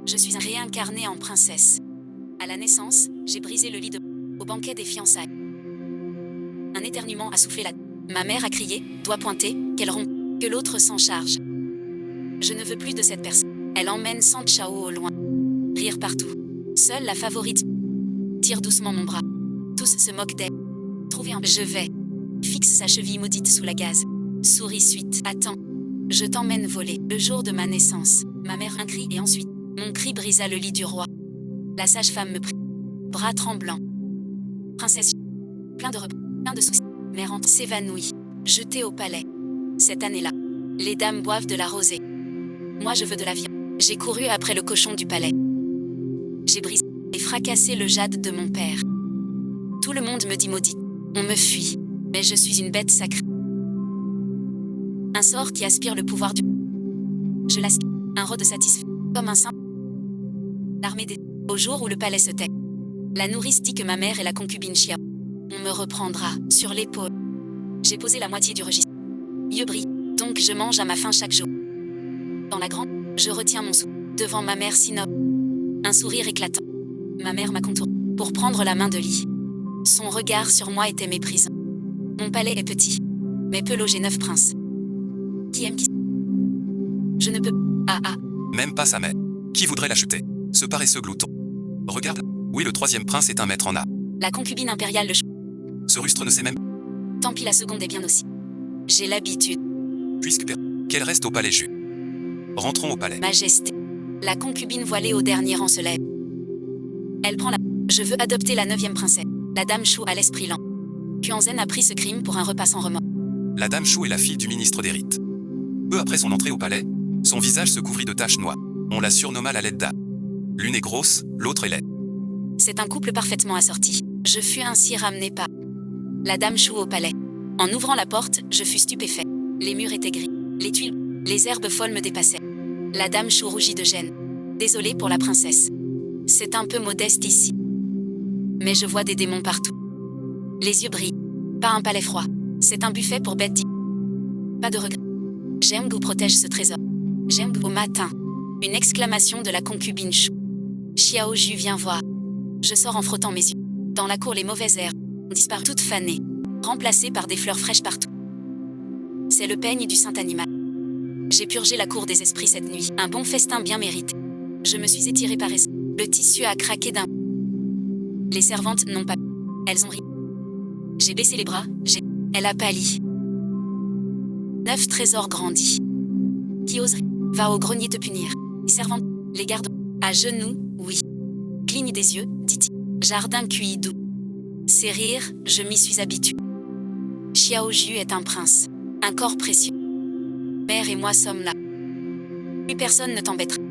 Je suis réincarnée en princesse. À la naissance, j'ai brisé le lit au banquet des fiançailles. Un éternuement a soufflé Ma mère a crié, doigt pointé, qu'elle rompt, que l'autre s'en charge. Je ne veux plus de cette personne. Elle emmène San Chao au loin. Rire partout. Seule la favorite tire doucement mon bras. Tous se moquent d'elle. Trouver un... Je vais. Fixe sa cheville maudite sous la gaze. Souris suite. Attends. Je t'emmène voler. Le jour de ma naissance, ma mère un cri et ensuite, mon cri brisa le lit du roi. La sage-femme me prit. Bras tremblants. Princesse. Plein de soucis. Mère s'évanouit. Jetée au palais. Cette année-là, les dames boivent de la rosée. Moi je veux de la viande. J'ai couru après le cochon du palais. J'ai brisé et fracassé le jade de mon père. Tout le monde me dit maudit. On me fuit. Mais je suis une bête sacrée. Un sort qui aspire le pouvoir du... Je l'aspire. Un rôde satisfait. Comme un saint. L'armée des... Au jour où le palais se tait. La nourrice dit que ma mère est la concubine Chia. On me reprendra, sur l'épaule. J'ai posé la moitié du registre. Yeux brillent, donc je mange à ma faim chaque jour. Dans la grande, je retiens mon sou. Devant ma mère si noble. Un sourire éclatant. Ma mère m'a contourné pour prendre la main de lit. Son regard sur moi était méprisant. Mon palais est petit, mais peut loger 9 princes. Qui aime qui... Je ne peux... Même pas sa mère. Qui voudrait l'acheter? Ce paresseux glouton. Regarde. Oui, le 3e prince est un maître en art. La concubine impériale le... Ce rustre ne sait même... Tant pis, la seconde est bien aussi. J'ai l'habitude. Puisque qu'elle reste au palais jus. Rentrons au palais. Majesté. La concubine voilée au dernier rang se lève. Elle prend la... Je veux adopter la 9e princesse. La dame Chou à l'esprit lent. Puanzhen a pris ce crime pour un repas sans remords. La dame Chou est la fille du ministre des rites. Peu après son entrée au palais, son visage se couvrit de taches noires. On la surnomma la laide dame. L'une est grosse, l'autre est laide. C'est un couple parfaitement assorti. Je fus ainsi ramené par la dame Chou au palais. En ouvrant la porte, je fus stupéfait. Les murs étaient gris, les tuiles, les herbes folles me dépassaient. La dame Chou rougit de gêne. Désolée pour la princesse. C'est un peu modeste ici. Mais je vois des démons partout. Les yeux brillent. Pas un palais froid. C'est un buffet pour bêtes. Pas de regret. Zhenggu protège ce trésor. Zhenggu au matin. Une exclamation de la concubine Chou. Xiao Ju vient voir. Je sors en frottant mes yeux. Dans la cour, les mauvaises herbes ont disparu toutes fanées, remplacées par des fleurs fraîches partout. C'est le peigne du saint animal. J'ai purgé la cour des esprits cette nuit. Un bon festin bien mérité. Je me suis étirée par essai. Le tissu a craqué d'un... Les servantes n'ont pas... Elles ont ri. J'ai baissé les bras, Elle a pâli. 9 trésors grandis. Qui oserait? Va au grenier te punir. Les servantes, les gardes... À genoux, oui. Cligne des yeux, dit-il. Jardin cuit doux. C'est rire, je m'y suis habituée. Xiao Ju est un prince. Un corps précieux. Mère et moi sommes là. Plus personne ne t'embêtera.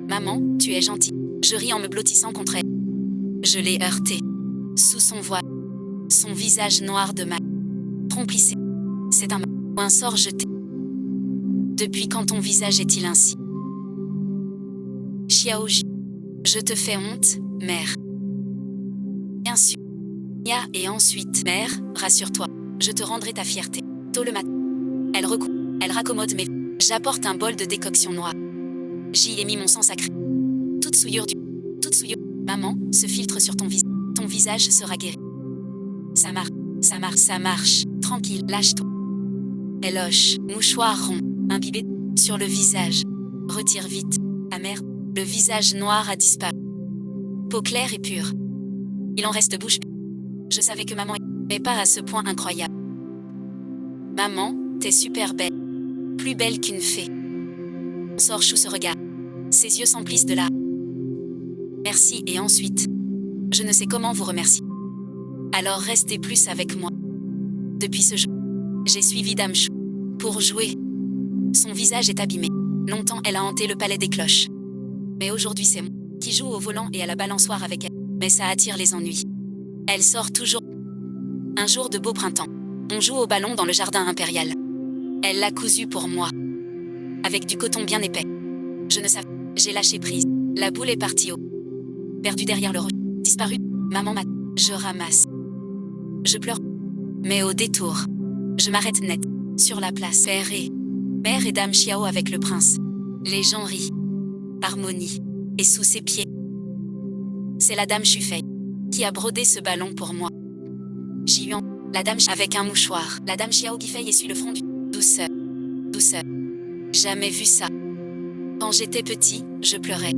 Maman, tu es gentille. Je ris en me blottissant contre elle. Je l'ai heurtée. Sous son voile. Son visage noir de mal. Tromplissé. C'est un sort jeté. Depuis quand ton visage est-il ainsi? Xiao Ju. Je te fais honte, mère. Bien sûr. Et ensuite, mère, rassure-toi. Je te rendrai ta fierté. Tôt le matin. Elle raccommode mes... J'apporte un bol de décoction noire. J'y ai mis mon sang sacré. Toute souillure. Maman, ce filtre sur ton visage. Ton visage sera guéri. Ça marche. Tranquille, lâche-toi. Elle hoche, mouchoir rond, imbibé sur le visage. Retire vite. Amère, le visage noir a disparu. Peau claire et pure. Il en reste bouche. Je savais que maman n'est pas à ce point incroyable. Maman, t'es super belle. Plus belle qu'une fée. Sort Chou se regarde. Ses yeux s'emplissent de larmes. Merci et ensuite. Je ne sais comment vous remercier. Alors restez plus avec moi. Depuis ce jour, j'ai suivi Dame Chou. Pour jouer. Son visage est abîmé. Longtemps elle a hanté le palais des cloches. Mais aujourd'hui c'est moi qui joue au volant et à la balançoire avec elle. Mais ça attire les ennuis. Elle sort toujours. Un jour de beau printemps. On joue au ballon dans le jardin impérial. Elle l'a cousu pour moi. Avec du coton bien épais. Je ne savais. J'ai lâché prise. La boule est partie haut. Perdue derrière le rocher. Disparue. Maman m'a... Je ramasse. Je pleure. Mais au détour. Je m'arrête net. Sur la place. Mère et Dame Xiao avec le prince. Les gens rient. Harmonie. et sous ses pieds. C'est la dame Chufei qui a brodé ce ballon pour moi. J'y eu la dame avec un mouchoir. La dame Xiao Guifei essuie le front du... Douceur. Douceur. Jamais vu ça. Quand j'étais petit, je pleurais.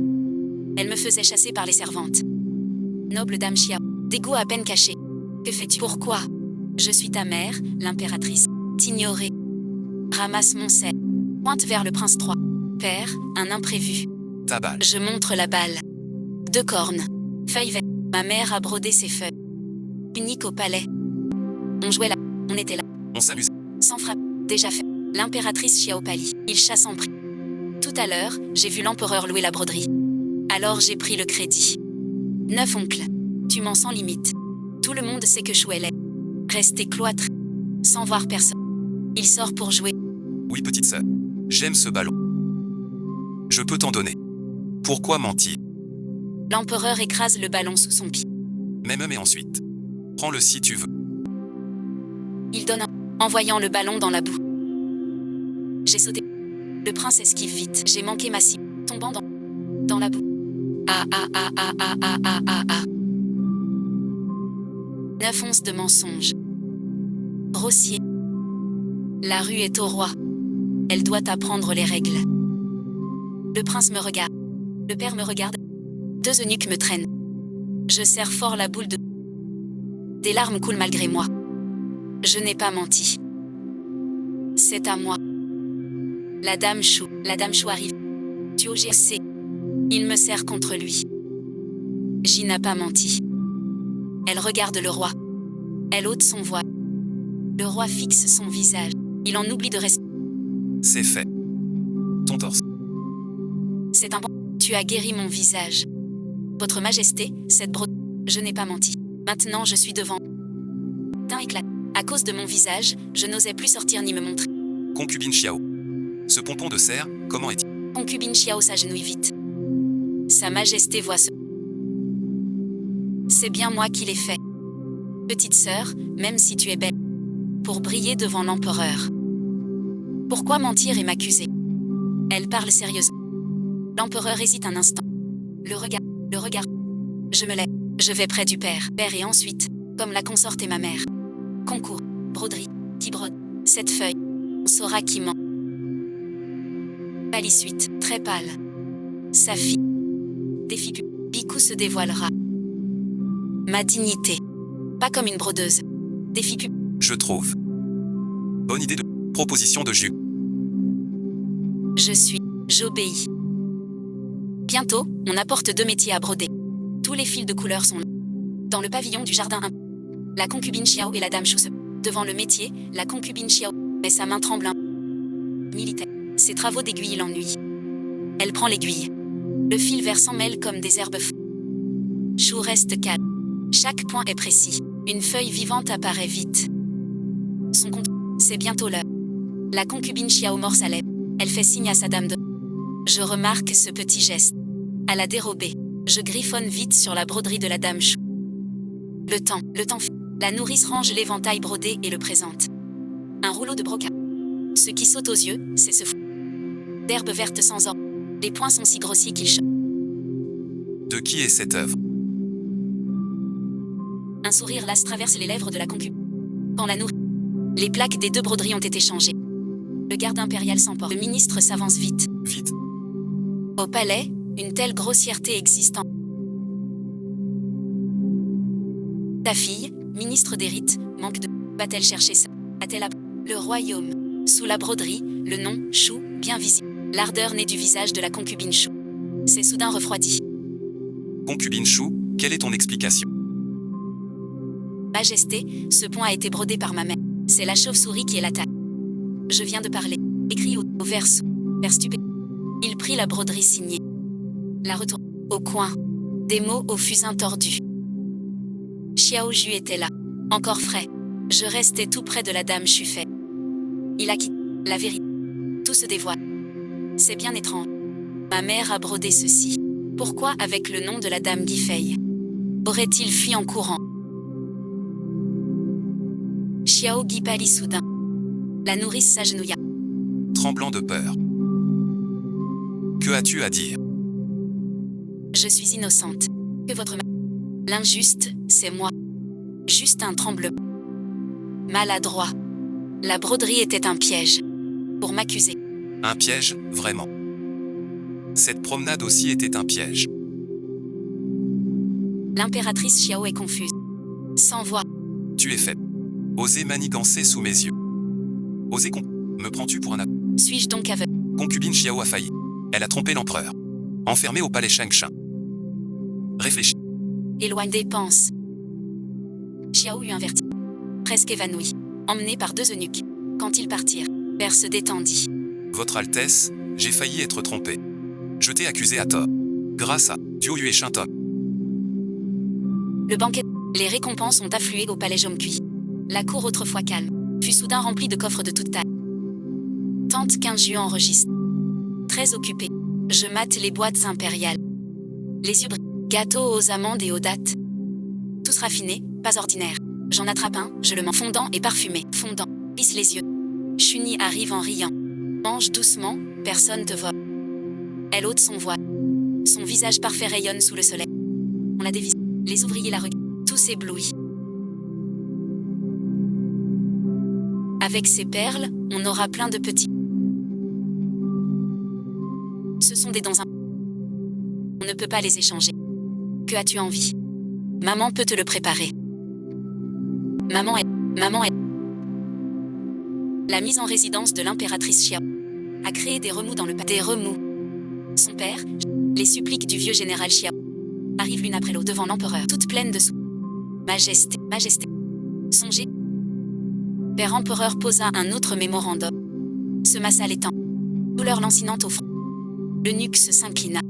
Elle me faisait chasser par les servantes. Noble dame Xiao. Dégoût à peine caché. Que fais-tu? Pourquoi? Je suis ta mère, l'impératrice. T'ignorer. Ramasse mon sel. Pointe vers le prince 3. Père, un imprévu. Ta balle. Je montre la balle. 2 cornes. Feuille verte. Ma mère a brodé ses feuilles. Unique au palais. On jouait là. On était là. On s'amuse. Sans frappe. Déjà fait. L'impératrice Xiaopali. Il chasse en prix. Tout à l'heure, j'ai vu l'empereur louer la broderie. Alors j'ai pris le crédit. 9 oncles. Tu mens sans limite. Tout le monde sait que Chou est resté cloîtré. Sans voir personne. Il sort pour jouer. Oui, petite sœur. J'aime ce ballon. Je peux t'en donner. Pourquoi mentir? L'empereur écrase le ballon sous son pied. Mais ensuite. Prends-le si tu veux. Il donne un, envoyant le ballon dans la boue. J'ai sauté. Le prince esquive vite. J'ai manqué ma cible, tombant dans la boue. Ah. 9 onces de mensonges. Grossier. La rue est au roi. Elle doit apprendre les règles. Le prince me regarde. Le père me regarde. 2 eunuques me traînent. Je serre fort la boule de... Des larmes coulent malgré moi. Je n'ai pas menti. C'est à moi. La dame Chou arrive. Tu au GC. Il me serre contre lui. J'y n'a pas menti. Elle regarde le roi. Elle ôte son voile. Le roi fixe son visage. Il en oublie de rester. C'est fait. Ton torse. C'est un bon. Tu as guéri mon visage. Votre Majesté, cette brode. Je n'ai pas menti. Maintenant je suis devant. Teint éclate. À cause de mon visage, je n'osais plus sortir ni me montrer. Concubine Xiao. Ce pompon de cerf, comment est-il? Concubine Xiao s'agenouille vite. Sa Majesté voit ce. C'est bien moi qui l'ai fait. Petite sœur, même si tu es belle. Pour briller devant l'empereur. Pourquoi mentir et m'accuser? Elle parle sérieusement. L'empereur hésite un instant. Le regard. Je me lève. Je vais près du père. Et ensuite, comme la consorte et ma mère. Concours, broderie, qui brode. Cette feuille. On saura qui ment. Pâle suite, très pâle. Sa fille. Défi public. Bicou se dévoilera. Ma dignité. Pas comme une brodeuse. Défi public. Je trouve. Bonne idée de proposition de jus. J'obéis. Bientôt, on apporte 2 métiers à broder. Tous les fils de couleur sont là. Dans le pavillon du jardin 1. La concubine Xiao et la dame Chou. Devant le métier, la concubine Xiao met sa main tremblante. Militaire. Ses travaux d'aiguille l'ennuient. Elle prend l'aiguille. Le fil vert s'en mêle comme des herbes. Chou reste calme. Chaque point est précis. Une feuille vivante apparaît vite. Son compte, c'est bientôt l'heure. La concubine Xiao mord sa lèvre. Elle fait signe à sa dame de... Je remarque ce petit geste. À la dérobée, je griffonne vite sur la broderie de la dame Chou. Le temps. La nourrice range l'éventail brodé et le présente. Un rouleau de brocart. Ce qui saute aux yeux, c'est ce fou d'herbe verte sans or. Les points sont si grossiers qu'ils choquent. De qui est cette œuvre? Un sourire lasse traverse les lèvres de la concubine. Quand la nourrice... Les plaques des 2 broderies ont été changées. Le garde impérial s'emporte. Le ministre s'avance vite. Vite. Au palais, une telle grossièreté existe en... Ta fille, ministre des rites, manque de... Va-t-elle chercher ça? A-t-elle appris? Le royaume. Sous la broderie, le nom, Chou, bien visible. L'ardeur née du visage de la concubine Chou. C'est soudain refroidi. Concubine Chou, quelle est ton explication? Majesté, ce point a été brodé par ma mère. C'est la chauve-souris qui est la taille. Je viens de parler. Écrit au verso. Père stupé. Il prit la broderie signée. La retourne. Au coin. Des mots au fusain tordu. Xiao Ju était là. Encore frais. Je restais tout près de la dame Chufei. Il a quitté. La vérité. Tout se dévoile. C'est bien étrange. Ma mère a brodé ceci. Pourquoi avec le nom de la dame Guifei? Aurait-il fui en courant? Xiao Gui pâlit soudain. La nourrice s'agenouilla. Tremblant de peur. Que as-tu à dire? Je suis innocente. Que votre l'injuste, c'est moi. Juste un tremblement. Maladroit. La broderie était un piège. Pour m'accuser. Un piège, vraiment. Cette promenade aussi était un piège. L'impératrice Xiao est confuse. Sans voix. Tu es faible. Osez manigancer sous mes yeux. Osez Me prends-tu pour un Suis-je donc aveugle? Concubine Xiao a failli. Elle a trompé l'empereur. Enfermée au palais Shangshan. Réfléchis. Éloigne des penses. Xiao eut un vertige. Presque évanoui. Emmené par 2 eunuques. Quand ils partirent, Père se détendit. Votre Altesse, j'ai failli être trompé. Je t'ai accusé à tort. Grâce à Dieu et Shinton. Le banquet. Les récompenses ont afflué au palais Jomcui. La cour autrefois calme fut soudain remplie de coffres de toute taille. Tante 15 juin enregistre. Très occupée. Je mate les boîtes impériales. Les yeux brillent. Gâteaux aux amandes et aux dattes. Tous raffinés, pas ordinaires. J'en attrape un, je le mets fondant et parfumé. Fondant. Plisse les yeux. Chuni arrive en riant. Mange doucement, personne te voit. Elle ôte son voile. Son visage parfait rayonne sous le soleil. On la dévise. Les ouvriers la regardent. Tous éblouis. Avec ces perles, on aura plein de petits. Ce sont des dons. On ne peut pas les échanger. Que as-tu envie? Maman peut te le préparer. Maman est. La mise en résidence de l'impératrice Xiao a créé des remous dans le palais. Des remous. Son père, les suppliques du vieux général Xiao, arrivent l'une après l'autre devant l'empereur, toute pleine de Majesté. Songez. Père empereur posa un autre mémorandum. Se massa les temps. Douleur lancinante au front. L'eunuque s'inclina.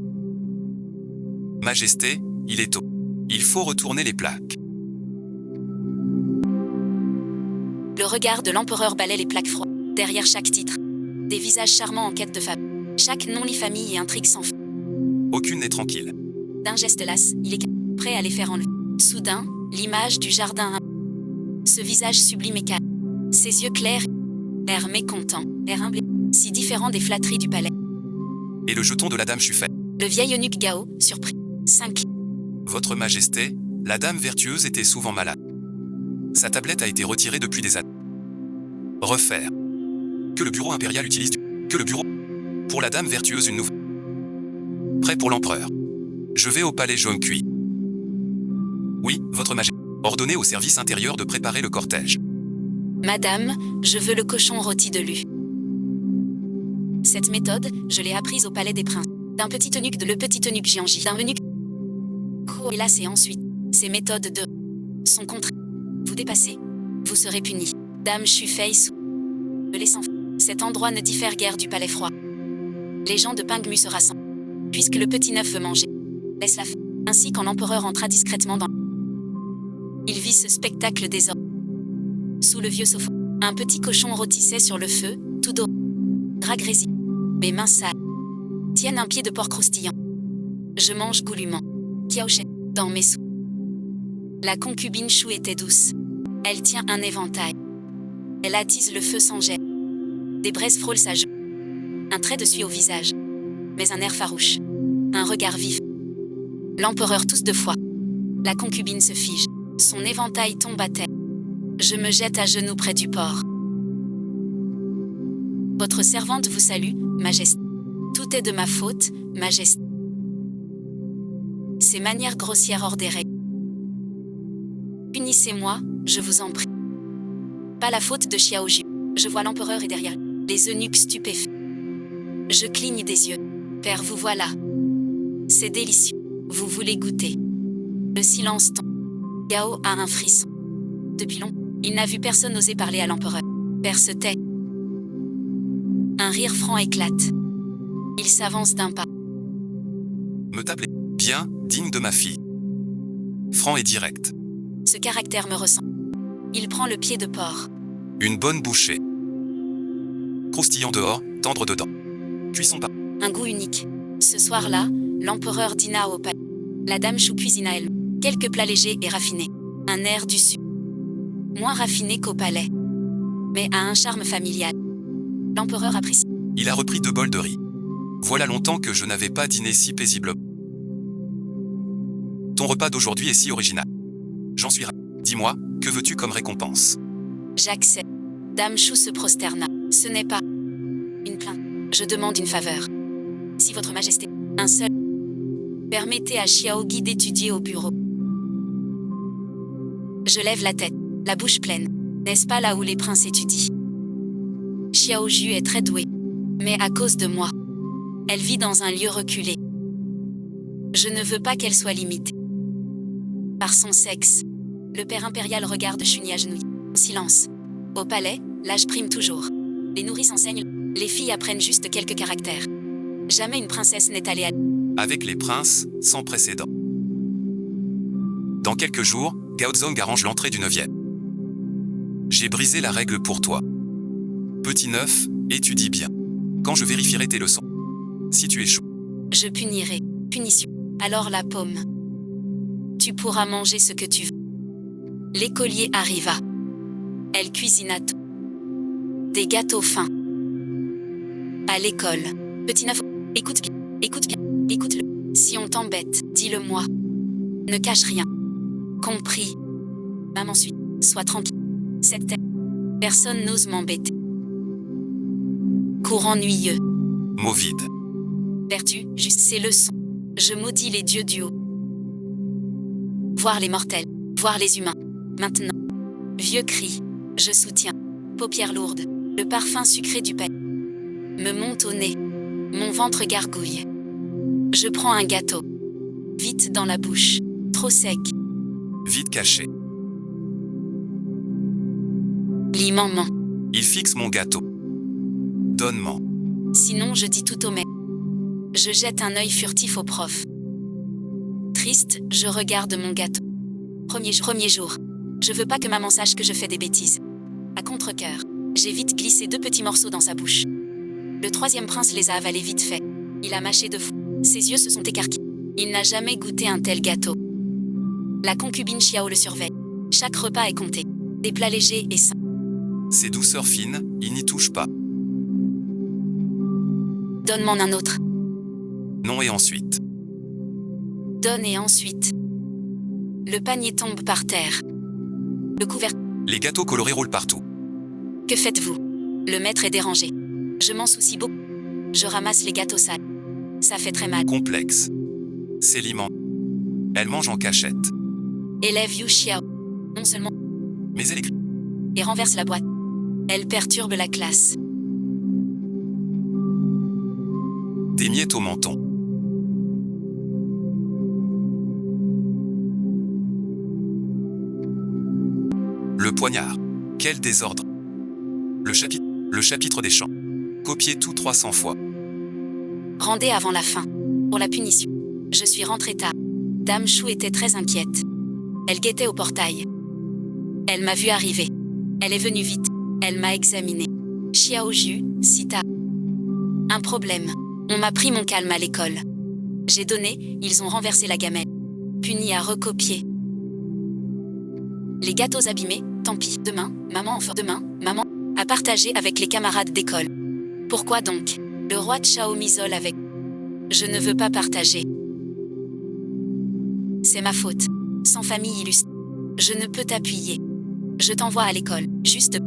Majesté, il est tôt. Il faut retourner les plaques. Le regard de l'empereur balait les plaques froides. Derrière chaque titre, des visages charmants en quête de femme. Chaque nom lit famille et intrigue sans fin. Aucune n'est tranquille. D'un geste las, il est prêt à les faire enlever. Soudain, l'image du jardin. Ce visage sublime et calme. Ses yeux clairs, air mécontent, air humble, si différent des flatteries du palais. Et le jeton de la dame Chufet. Le vieil eunuque Gao, surpris. 5. Votre Majesté, la dame vertueuse était souvent malade. Sa tablette a été retirée depuis des années. Refaire. Que le bureau impérial utilise Que le bureau. Pour la dame vertueuse une nouvelle. Prêt pour l'empereur. Je vais au palais Jomcui. Oui, votre Majesté. Ordonnez au service intérieur de préparer le cortège. Madame, je veux le cochon rôti de Lu. Cette méthode, je l'ai apprise au palais des princes. D'un petit eunuque le petit eunuque Jianji. D'un eunuque. Hélas et ensuite, ces méthodes sont contre. Vous dépassez, vous serez puni. Dame Shufei me laissant. Cet endroit ne diffère guère du palais froid. Les gens de Pingmu se rassemblent. Puisque le petit neuf veut manger. Laisse la fête. Ainsi quand l'empereur entra discrètement dans. Il vit ce spectacle désordre. Sous le vieux sofa, un petit cochon rôtissait sur le feu, tout dos. Drap grésil. Mes mains sales tiennent un pied de porc croustillant. Je mange goulûment. Kiaochet dans mes sous. La concubine Chou était douce. Elle tient un éventail. Elle attise le feu sans gêne. Des braises frôlent sa joue. Un trait de suie au visage. Mais un air farouche. Un regard vif. L'empereur tousse 2 fois. La concubine se fige. Son éventail tombe à terre. Je me jette à genoux près du porc. Votre servante vous salue, Majesté. Tout est de ma faute, Majesté. Ces manières grossières hors des règles. Punissez-moi, je vous en prie. Pas la faute de Xiaoju. Je vois l'empereur et derrière les eunuques stupéfaits. Je cligne des yeux. Père, vous voilà. C'est délicieux. Vous voulez goûter. Le silence tombe. Gao a un frisson. Depuis longtemps, il n'a vu personne oser parler à l'empereur. Père se tait. Un rire franc éclate. Il s'avance d'un pas. Me taper. Bien, digne de ma fille. Franc et direct. Ce caractère me ressemble. Il prend le pied de porc. Une bonne bouchée. Croustillant dehors, tendre dedans. Cuisson pas. Un goût unique. Ce soir-là, l'empereur dîna au palais. La dame Chou cuisina elle. Quelques plats légers et raffinés. Un air du sud. Moins raffiné qu'au palais. Mais à un charme familial. L'empereur apprécie. Il a repris 2 bols de riz. Voilà longtemps que je n'avais pas dîné si paisiblement. Ton repas d'aujourd'hui est si original. J'en suis ravi. Dis-moi, que veux-tu comme récompense? J'accepte. Dame Chou se prosterna. Ce n'est pas une plainte. Je demande une faveur. Si votre majesté, un seul, permettez à Xiaogi d'étudier au bureau. Je lève la tête, la bouche pleine. N'est-ce pas là où les princes étudient? Xiaoju est très douée. Mais à cause de moi. Elle vit dans un lieu reculé. Je ne veux pas qu'elle soit limitée par son sexe. Le père impérial regarde Chuni agenouillé. Silence. Au palais, l'âge prime toujours. Les nourrices enseignent. Les filles apprennent juste quelques caractères. Jamais une princesse n'est allée à... Avec les princes, sans précédent. Dans quelques jours, Gaozong arrange l'entrée du 9e. J'ai brisé la règle pour toi. Petit 9, étudie bien. Quand je vérifierai tes leçons. Si tu échoues. Je punirai. Punition. Alors la pomme. Tu pourras manger ce que tu veux. L'écolier arriva. Elle cuisina tout. Des gâteaux fins. À l'école. Petit 9, écoute bien, écoute bien, écoute-le. Si on t'embête, dis-le-moi. Ne cache rien. Compris. Maman suit. Sois tranquille. Cette terre. Personne n'ose m'embêter. Cours ennuyeux. Mot vide. Vertu, juste ces leçons. Je maudis les dieux du haut. Voir les mortels, voir les humains. Maintenant. Vieux cri. Je soutiens. Paupières lourdes. Le parfum sucré du pain me monte au nez. Mon ventre gargouille. Je prends un gâteau. Vite dans la bouche. Trop sec. Vite caché. L'immense. Il fixe mon gâteau. Donne-m'en. Sinon je dis tout au maître. Je jette un œil furtif au prof. Triste, je regarde mon gâteau. Premier jour. Je veux pas que maman sache que je fais des bêtises. À contre-cœur, j'ai vite glissé 2 petits morceaux dans sa bouche. Le 3e prince les a avalés vite fait. Il a mâché de fou. Ses yeux se sont écarquillés. Il n'a jamais goûté un tel gâteau. La concubine Xiao le surveille. Chaque repas est compté. Des plats légers et sains. Ces douceurs fines, il n'y touche pas. Donne-m'en un autre. Non et ensuite. Donne et ensuite. Le panier tombe par terre. Le couvercle. Les gâteaux colorés roulent partout. Que faites-vous? Le maître est dérangé. Je m'en soucie beaucoup. Je ramasse les gâteaux sales. Ça fait très mal. Complexe. C'est l'immense. Elle mange en cachette. Élève Yu Xiao. Non seulement. Mais elle écrit. Et renverse la boîte. Elle perturbe la classe. Des miettes au menton. Le poignard. Quel désordre. Le chapitre des chants. Copié tout 300 fois. Rendez avant la fin. Pour la punition. Je suis rentrée tard. Dame Chou était très inquiète. Elle guettait au portail. Elle m'a vu arriver. Elle est venue vite. Elle m'a examiné. Xiaoju, cita. Un problème. On m'a pris mon calme à l'école. J'ai donné, ils ont renversé la gamelle. Puni à recopier. Les gâteaux abîmés, tant pis. Demain, maman à partager avec les camarades d'école. Pourquoi donc? Le roi Chao m'isole avec. Je ne veux pas partager. C'est ma faute. Sans famille illustre. Je ne peux t'appuyer. Je t'envoie à l'école, juste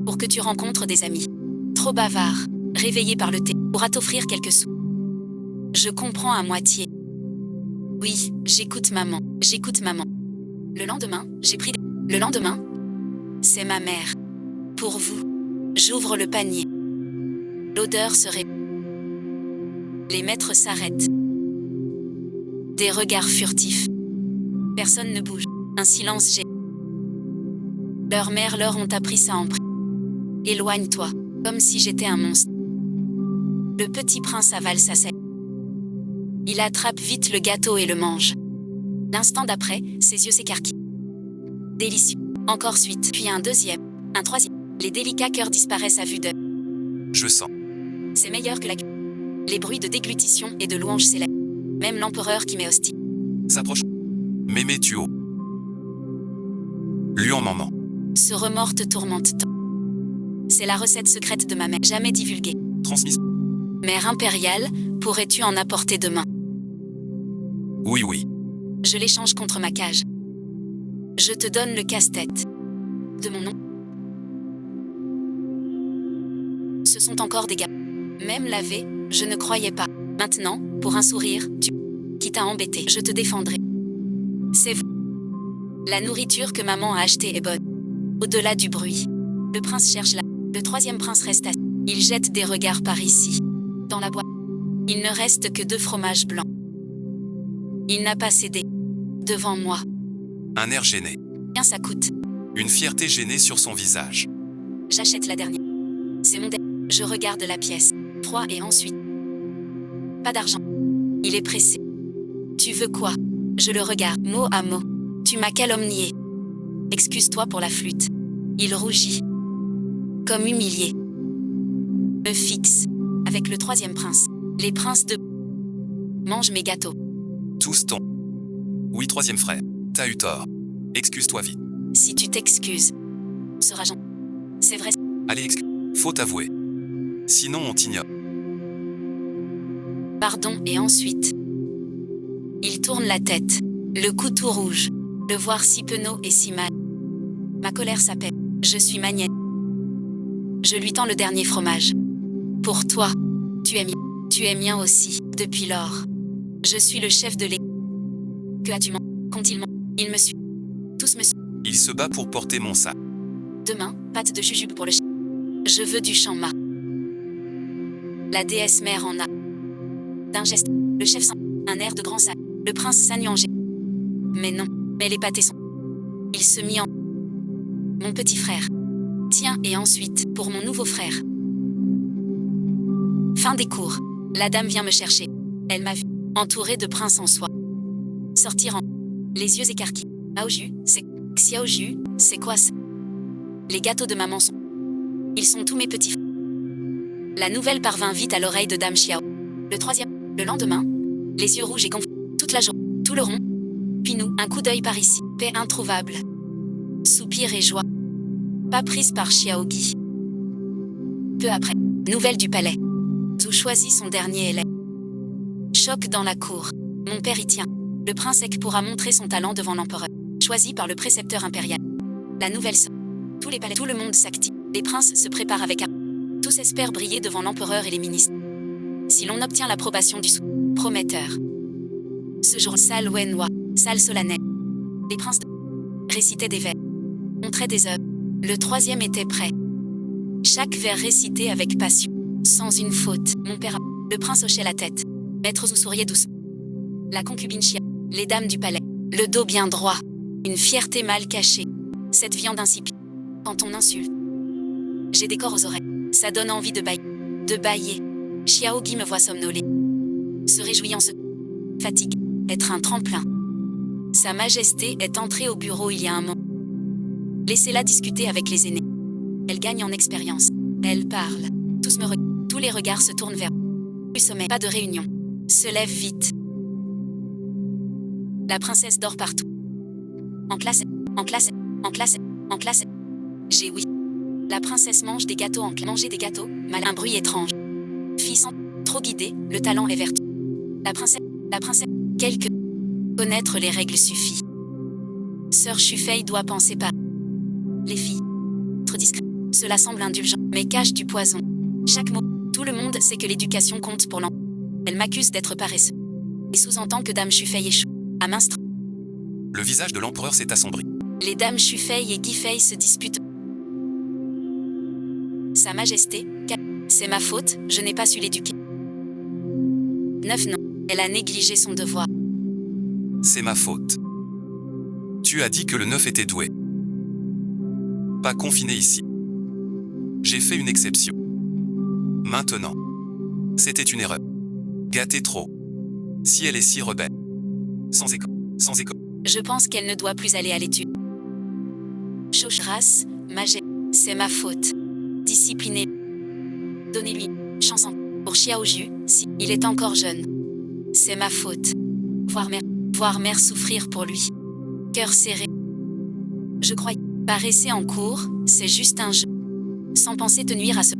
pour que tu rencontres des amis. Trop bavard, réveillé par le thé, pourra t'offrir quelques sous. Je comprends à moitié. Oui, j'écoute maman. Le lendemain, c'est ma mère. Pour vous, j'ouvre le panier. L'odeur se répand. Les maîtres s'arrêtent. Des regards furtifs. Personne ne bouge. Un silence gênant. Leurs mères leur ont appris ça en prix. Éloigne-toi, comme si j'étais un monstre. Le petit prince avale sa selle. Il attrape vite le gâteau et le mange. L'instant d'après, ses yeux s'écarquillent. Délicieux. Encore suite, puis un deuxième, un troisième. Les délicats cœurs disparaissent à vue d'œil. Je sens. C'est meilleur que la... Les bruits de déglutition et de louanges s'élèvent. Même l'empereur qui m'est hostile S'approche. Mémé Tuo. Luan maman. Ce remords te tourmente tant. C'est la recette secrète de ma mère, jamais divulguée. Transmise. Mère impériale, pourrais-tu en apporter demain? Oui. Je l'échange contre ma cage. Je te donne le casse-tête. De mon nom. Ce sont encore des gars. Même lavé, je ne croyais pas. Maintenant, pour un sourire, qui t'a embêté, je te défendrai. C'est vrai. La nourriture que maman a achetée est bonne. Au-delà du bruit. Le prince cherche la... Le troisième prince reste assis. Il jette des regards par ici. Dans la boîte. Il ne reste que 2 fromages blancs. Il n'a pas cédé. Devant moi. Un air gêné. Bien ça coûte. Une fierté gênée sur son visage. J'achète la dernière. C'est mon Je regarde la pièce. Froid et ensuite. Pas d'argent. Il est pressé. Tu veux quoi? Je le regarde, mot à mot. Tu m'as calomnié. Excuse-toi pour la flûte. Il rougit. Comme humilié. Me fixe. Avec le troisième prince. Les princes de... Mange mes gâteaux. Tous ton. Oui, troisième frère. T'as eu tort. Excuse-toi vite. Si tu t'excuses. Sera-je... C'est vrai. Allez, faut t'avouer. Sinon on t'ignore. Pardon, et ensuite. Il tourne la tête. Le cou tout rouge. Le voir si penaud et si mal. Ma colère s'appelle. Je suis magnète. Je lui tends le dernier fromage. Pour toi. Tu es mien. Tu es mien aussi, depuis lors. Je suis le chef de l'é... Que as-tu menti? Qu'ont-ils menti? Il me suit. Tous me suivent. Il se bat pour porter mon sac. Demain, pâte de jujube pour le chef. Je veux du chamma. La déesse mère en a. D'un geste, le chef sent un air de grand sac. Le prince s'anuangeait. Mais non, mais les pâtés sont... Il se mit en... Mon petit frère. Tiens, et ensuite, pour mon nouveau frère. Fin des cours. La dame vient me chercher. Elle m'a vu, entourée de princes en soie. Sortir en... Les yeux écarquillés. Xiaoju, c'est... Xiaoju, c'est quoi ça? Les gâteaux de maman sont... Ils sont tous mes petits... La nouvelle parvint vite à l'oreille de dame Xiao. Le troisième... Le lendemain, les yeux rouges et confus. Toute la journée. Tout le rond. Puis nous, un coup d'œil par ici. Paix introuvable. Soupir et joie. Pas prise par Xiaogi. Peu après, nouvelle du palais. Zhu choisit son dernier élève. Choc dans la cour. Mon père y tient. Le prince Ek pourra montrer son talent devant l'empereur. Choisi par le précepteur impérial. La nouvelle sœur. Tous les palais, tout le monde s'active. Les princes se préparent avec art. Tous espèrent briller devant l'empereur et les ministres. Si l'on obtient l'approbation du prometteur. Ce jour, salle Wenhua, salle solennelle. Les princes récitaient des vers. Montraient des œuvres. Le troisième était prêt. Chaque vers récité avec passion. Sans une faute. Mon père. Le prince hochait la tête. Maître Zhu souriait doucement. La concubine Chia. Les dames du palais. Le dos bien droit. Une fierté mal cachée. Cette viande insipide. Quand on insulte. J'ai des corps aux oreilles. Ça donne envie de bailler. De bailler. Xiaogi me voit somnoler. Se réjouit se fatigue. Être un tremplin. Sa Majesté est entrée au bureau il y a un moment. Laissez-la discuter avec les aînés. Elle gagne en expérience. Elle parle. Tous me regardent. Tous les regards se tournent vers du sommet. Pas de réunion. Se lève vite. La princesse dort partout. En classe, en classe, en classe, en classe. J'ai oui. La princesse mange des gâteaux en classe. Manger des gâteaux, mal un bruit étrange. Fille sans trop guidée, le talent est vertu. La princesse, quelque. Connaître les règles suffit. Sœur Shufei doit penser par. Les filles. Être discret. Cela semble indulgent, mais cache du poison. Chaque mot. Tout le monde sait que l'éducation compte pour l'enfant. Elle m'accuse d'être paresseux. Et sous-entend que dame Shufei échoue. À mince. Le visage de l'empereur s'est assombri. Les dames Shufei et Gifei se disputent. Sa Majesté, c'est ma faute, je n'ai pas su l'éduquer. 9 non, elle a négligé son devoir. C'est ma faute. Tu as dit que le 9 était doué. Pas confiné ici. J'ai fait une exception. Maintenant. C'était une erreur. Gâté trop. Si elle est si rebelle. Sans école. Sans école. Je pense qu'elle ne doit plus aller à l'étude. Chauchras, Majesté, c'est ma faute. Discipliné. Donnez-lui une chanson pour Xiaoju, si il est encore jeune. C'est ma faute. Voir mère souffrir pour lui. Cœur serré. Je crois. Paraissez en cours, c'est juste un jeu. Sans penser te nuire à ce.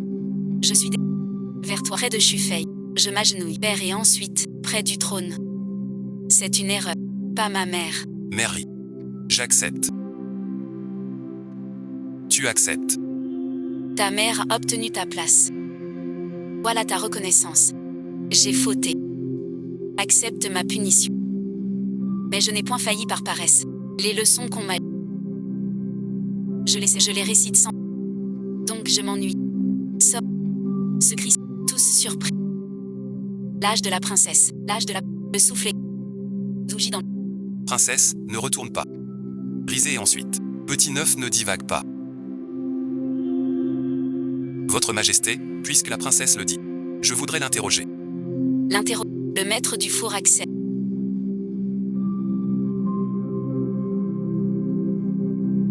Je suis vers toi près de Shufei. Je m'agenouille. Père et ensuite, près du trône. C'est une erreur. pas ma mère. Mère rit. J'accepte. Tu acceptes. Ta mère a obtenu ta place. Voilà ta reconnaissance. J'ai fauté. Accepte ma punition. Mais je n'ai point failli par paresse. Les leçons qu'on m'a... Je les récite sans... Donc je m'ennuie. Sort. Ce cri, tous surpris. L'âge de la princesse, l'âge de la... Le soufflet. Dougie dans... Princesse, ne retourne pas. Brisez ensuite. Petit neuf ne divague pas. Votre Majesté, puisque la princesse le dit, je voudrais l'interroger. Le maître du four accepte.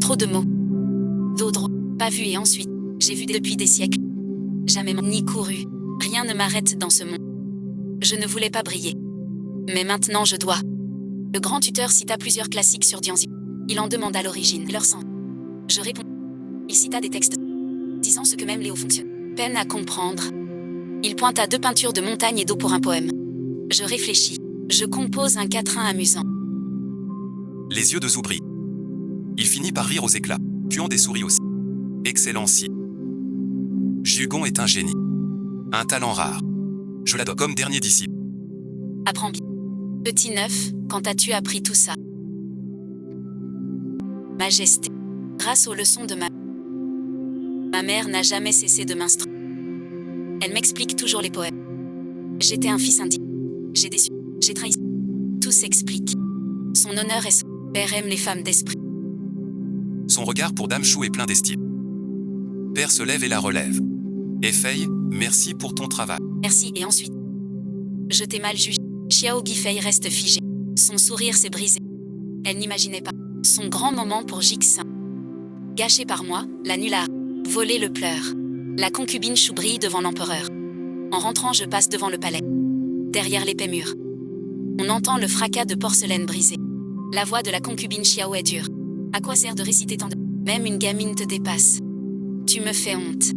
Trop de mots. D'autres, pas vu et ensuite, j'ai vu depuis des siècles. Jamais ni couru. Rien ne m'arrête dans ce monde. Je ne voulais pas briller. Mais maintenant je dois. Le grand tuteur cita plusieurs classiques sur Dianzi. Il en demanda l'origine, leur sens. Je réponds. Il cita des textes disant ce que même Léo fonctionne. Peine à comprendre. Il pointa 2 peintures de montagne et d'eau pour un poème. Je réfléchis. Je compose un quatrain amusant. Les yeux de Zoubri. Il finit par rire aux éclats, tuant des souris aussi. Excellencie. Jugon est un génie. Un talent rare. Je l'adore comme dernier disciple. Apprends bien. Petit neuf, quand as-tu appris tout ça? Majesté. Grâce aux leçons de ma mère n'a jamais cessé de m'instruire. Elle m'explique toujours les poèmes. J'étais un fils indigne. J'ai déçu. J'ai trahi. Tout s'explique. Son honneur et son père aime les femmes d'esprit. Son regard pour Dame Chou est plein d'estime. Père se lève et la relève. Effei, merci pour ton travail. Merci et ensuite. Je t'ai mal jugé. Xiao Guifei reste figé. Son sourire s'est brisé. Elle n'imaginait pas son grand moment pour Jixin. Gâché par moi, la nulle a volé le pleur. La concubine Chou brille devant l'empereur. En rentrant, je passe devant le palais. Derrière l'épais mur. On entend le fracas de porcelaine brisée. La voix de la concubine Xiao est dure. À quoi sert de réciter tant de... Même une gamine te dépasse. Tu me fais honte.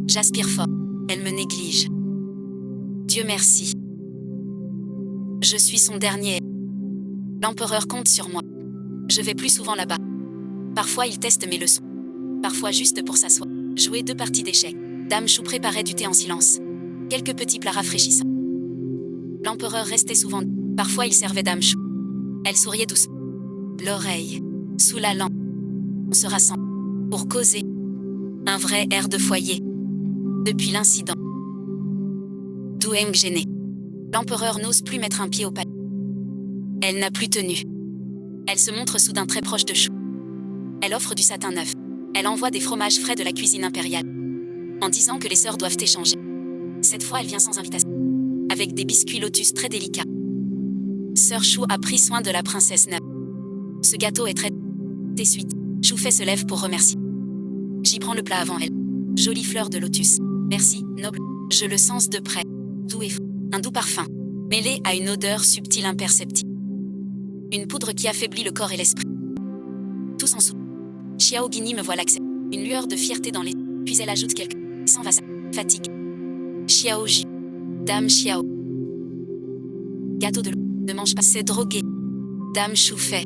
J'aspire fort. Elle me néglige. Dieu merci. Je suis son dernier. L'empereur compte sur moi. Je vais plus souvent là-bas. Parfois il teste mes leçons. Parfois juste pour s'asseoir. Jouer 2 parties d'échecs. Dame Chou préparait du thé en silence. Quelques petits plats rafraîchissants. L'empereur restait souvent. Parfois il servait Dame Chou. Elle souriait doucement. L'oreille. Sous la lampe. On se rassemble. Pour causer. Un vrai air de foyer. Depuis l'incident. Doueng gêné. L'empereur n'ose plus mettre un pied au palais. Elle n'a plus tenu. Elle se montre soudain très proche de Chou. Elle offre du satin neuf. Elle envoie des fromages frais de la cuisine impériale. En disant que les sœurs doivent échanger. Cette fois elle vient sans invitation. Avec des biscuits lotus très délicats. Sœur Chou a pris soin de la princesse Neb. Ce gâteau est très... Des suites. Chou fait se lève pour remercier. J'y prends le plat avant elle. Jolie fleur de lotus. Merci, noble. Je le sens de près. Doux et frais. Un doux parfum. Mêlé à une odeur subtile imperceptible. Une poudre qui affaiblit le corps et l'esprit. Tous en soupe. Xiao Guini me voit l'accepter. Une lueur de fierté dans les... Puis elle ajoute quelque... S'en va sa... Fatigue. Xiao Ji. Dame Xiao. Gâteau de l'eau. Ne mange pas, c'est drogué. Dame Chou fait.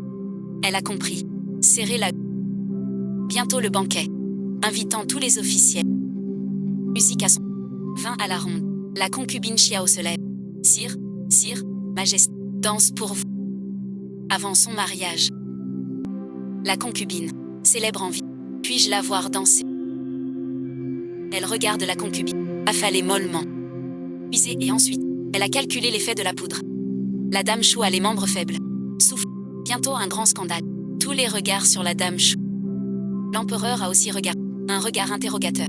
Elle a compris. Serrer la... Bientôt le banquet. Invitant tous les officiels. Musique à son... Vin à la ronde. La concubine Xiao se lève. Sire, majesté, danse pour vous. Avant son mariage. La concubine, célèbre en vie. Puis-je la voir danser? Elle regarde la concubine, affalée mollement. Puisée et ensuite, elle a calculé l'effet de la poudre. La dame Chou a les membres faibles. Souffle. Bientôt un grand scandale. Tous les regards sur la dame Chou. L'empereur a aussi regardé. Un regard interrogateur.